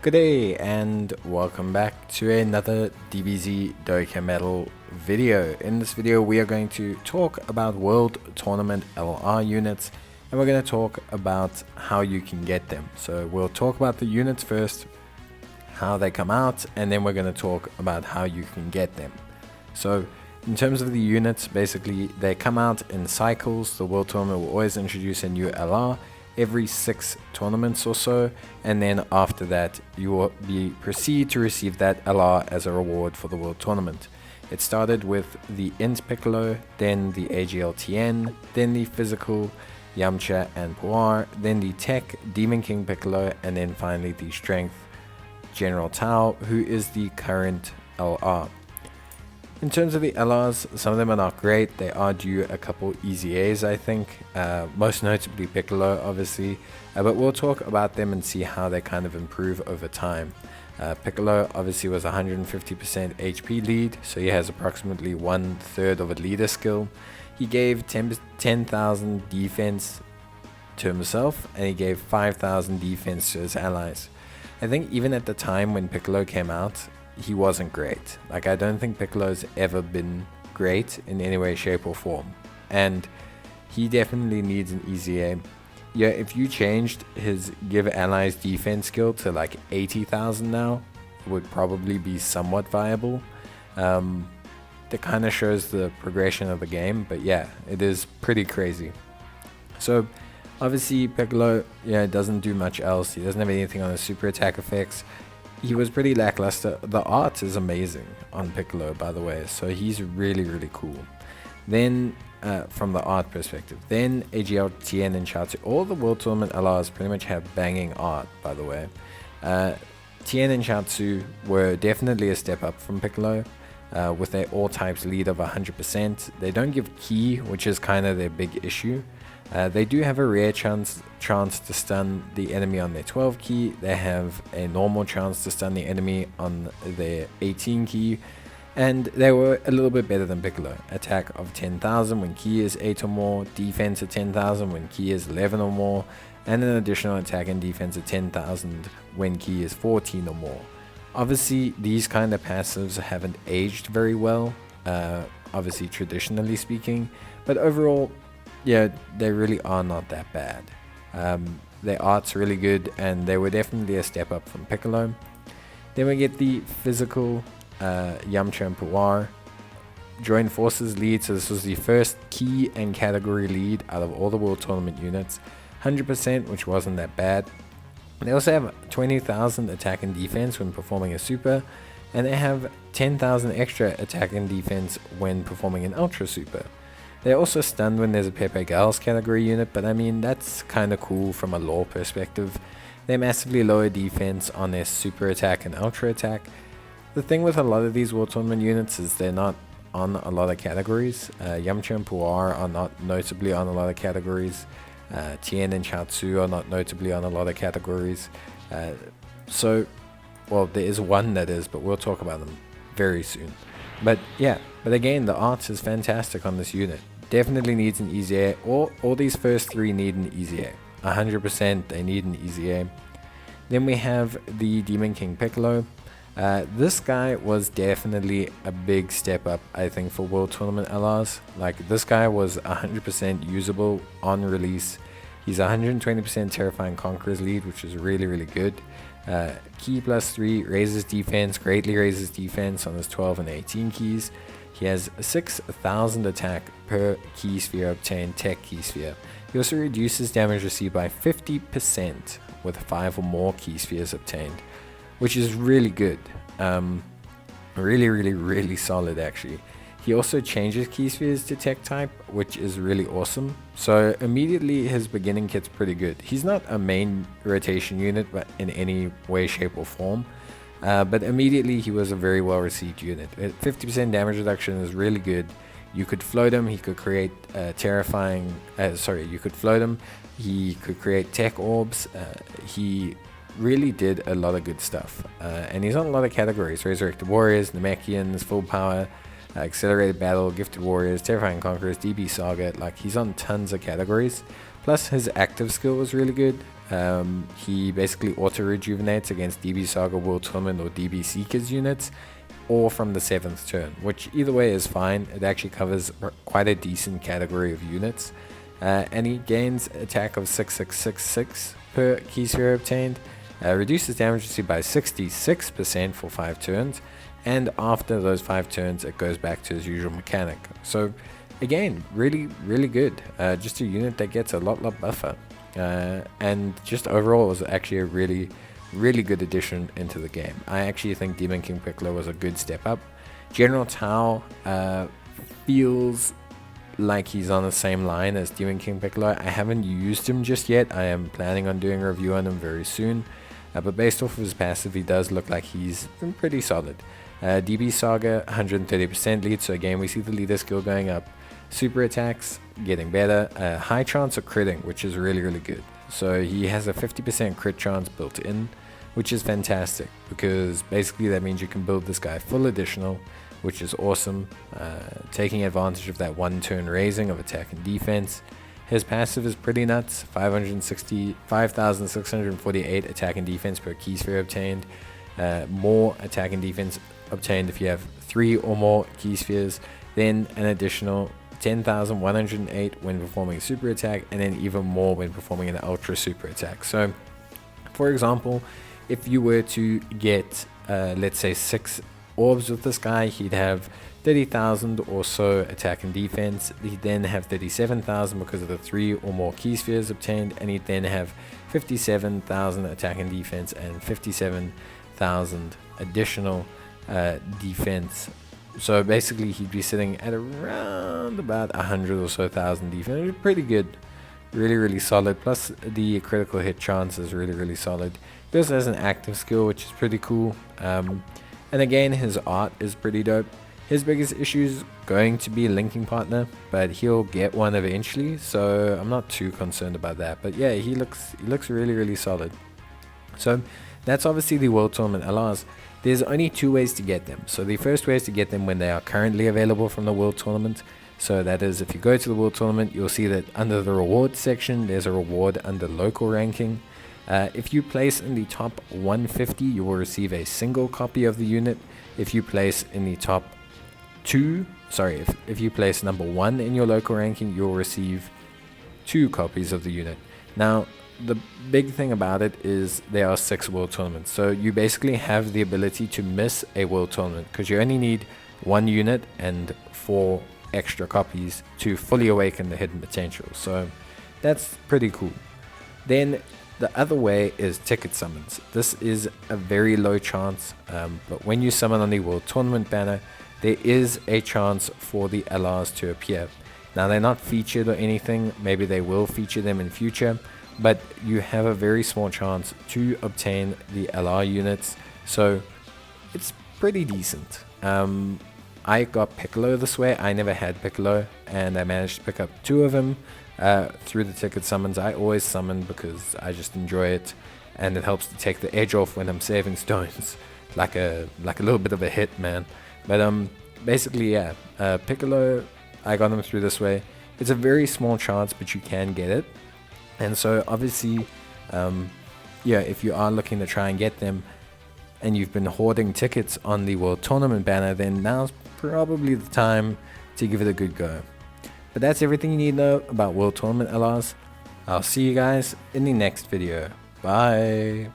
Good day and welcome back to another DBZ Dokkan video. In this video we are going to talk about World Tournament LR units and we're going to talk about how you can get them. So we'll talk about the units first, how they come out, and then we're going to talk about how you can get them. So in terms of the units, basically they come out in cycles. The World Tournament will always introduce a new LR every 6 tournaments or so, and then after that you will proceed to receive that LR as a reward for the World Tournament. It started with the Int Piccolo, then the AGLTN, then the physical Yamcha and Puar, then the tech Demon King Piccolo, and then finally the strength General Tao, who is the current LR. In terms of the LRs, some of them are not great. They are due a couple easy A's, I think, most notably Piccolo, obviously, but we'll talk about them and see how they kind of improve over time. Piccolo obviously was 150% HP lead, so he has approximately 1/3 of a leader skill. He gave 10,000 defense to himself, and he gave 5,000 defense to his allies. I think even at the time when Piccolo came out, he wasn't great. Like, I don't think Piccolo's ever been great in any way, shape or form, and he definitely needs an easy aim. Yeah, if you changed his give allies defense skill to like 80,000 now, it would probably be somewhat viable. That kind of shows the progression of the game, but yeah, it is pretty crazy. So obviously Piccolo, doesn't do much else. He doesn't have anything on his super attack effects. He was pretty lackluster. The art is amazing on Piccolo, by the way, so he's really cool. Then from the art perspective, then AGL, and Chaozu, all the World Tournament LRs pretty much have banging art, by the way. Tien and Chaozu were definitely a step up from Piccolo, with their all types lead of 100%. They don't give ki, which is kind of their big issue. They do have a rare chance to stun the enemy on their 12 key. They have a normal chance to stun the enemy on their 18 key. And they were a little bit better than Piccolo. Attack of 10,000 when key is 8 or more. Defense of 10,000 when key is 11 or more. And an additional attack and defense of 10,000 when key is 14 or more. Obviously, these kind of passives haven't aged very well, obviously traditionally speaking. But overall, yeah, they really are not that bad. Their art's really good, and they were definitely a step up from Piccolo. Then we get the physical Yamcha and Puar join forces lead. So this was the first key and category lead out of all the World Tournament units. 100%, which wasn't that bad. They also have 20,000 attack and defense when performing a super, and they have 10,000 extra attack and defense when performing an ultra super. They're also stunned when there's a Pepe Gals category unit, but I mean, that's kind of cool from a lore perspective. They massively lower defense on their super attack and ultra attack. The thing with a lot of these World Tournament units is they're not on a lot of categories. Yamcha and Puar are not notably on a lot of categories. Tien and Chaozu are not notably on a lot of categories. Well, there is one that is, but we'll talk about them very soon. But yeah, but again, the art is fantastic on this unit. Definitely needs an easy A. All these first 3 need an easy A. 100% they need an easy A. Then we have the Demon King Piccolo. This guy was definitely a big step up, I think, for World Tournament LRs. Like, this guy was 100% usable on release. He's 120% Terrifying Conqueror's lead, which is really good. Key +3 raises defense, greatly raises defense on his 12 and 18 keys. He has 6,000 attack per key sphere obtained tech key sphere. He also reduces damage received by 50% with 5 or more key spheres obtained, which is really good. Really solid, actually. He also changes key spheres to tech type, which is really awesome. So immediately his beginning kit's pretty good. He's not a main rotation unit, but in any way, shape or form. But immediately he was a very well received unit. 50% damage reduction is really good. You could float him. He could create you could float him. He could create tech orbs. He really did a lot of good stuff. And he's on a lot of categories: Resurrected Warriors, Namekians, Full Power, Accelerated Battle, Gifted Warriors, Terrifying Conquerors, DB Saga. Like, he's on tons of categories. Plus his active skill was really good. He basically auto-rejuvenates against DB Saga World Tournament or DB Seekers units, or from the 7th turn, which either way is fine. It actually covers quite a decent category of units. And he gains attack of 6666 per key sphere obtained, reduces damage received by 66% for 5 turns, and after those 5 turns it goes back to his usual mechanic. So again, really good. Just a unit that gets a lot buffer, and just overall was actually a really good addition into the game. I actually think Demon King Piccolo was a good step up. General Tao feels like he's on the same line as Demon King Piccolo. I haven't used him just yet. I am planning on doing a review on him very soon. But based off of his passive, he does look like he's pretty solid. DB Saga, 130% lead, so again we see the leader skill going up. Super attacks getting better. High chance of critting, which is really good. So he has a 50% crit chance built in, which is fantastic, because basically that means you can build this guy full additional, which is awesome, taking advantage of that 1 turn raising of attack and defense. His passive is pretty nuts, 5,648 attack and defense per key sphere obtained, more attack and defense obtained if you have 3 or more key spheres, then an additional 10,108 when performing a super attack, and then even more when performing an ultra super attack. So for example, if you were to get let's say 6 orbs with this guy, he'd have 30,000 or so attack and defense. He'd then have 37,000 because of the 3 or more key spheres obtained, and he'd then have 57,000 attack and defense and 57,000 additional defense. So basically he'd be sitting at around about 100 or so thousand defense. Pretty good, really solid. Plus the critical hit chance is really solid. He also has an active skill, which is pretty cool. And again, his art is pretty dope. His biggest issue is going to be linking partner, but he'll get one eventually, so I'm not too concerned about that. But yeah, he looks really solid. So that's obviously the World Tournament LRs. There's only 2 ways to get them. So the first way is to get them when they are currently available from the World Tournament. So that is, if you go to the World Tournament, you'll see that under the rewards section, there's a reward under local ranking. If you place in the top 150, you will receive a single copy of the unit. If you place in the top if you place number 1 in your local ranking, you'll receive 2 copies of the unit. Now, the big thing about it is there are 6 world tournaments, so you basically have the ability to miss a world tournament because you only need 1 unit and 4 extra copies to fully awaken the hidden potential. So that's pretty cool. Then the other way is ticket summons. This is a very low chance, but when you summon on the world tournament banner, there is a chance for the LRs to appear. Now, they're not featured or anything. Maybe they will feature them in future, but you have a very small chance to obtain the LR units, so it's pretty decent. I got Piccolo this way. I never had Piccolo, and I managed to pick up 2 of them through the ticket summons. I always summon because I just enjoy it, and it helps to take the edge off when I'm saving stones. like a little bit of a hit, man. But basically, yeah, Piccolo, I got him through this way. It's a very small chance, but you can get it. And so obviously, yeah, if you are looking to try and get them, and you've been hoarding tickets on the World Tournament banner, then now's probably the time to give it a good go. But that's everything you need to know about World Tournament LRs. I'll see you guys in the next video. Bye.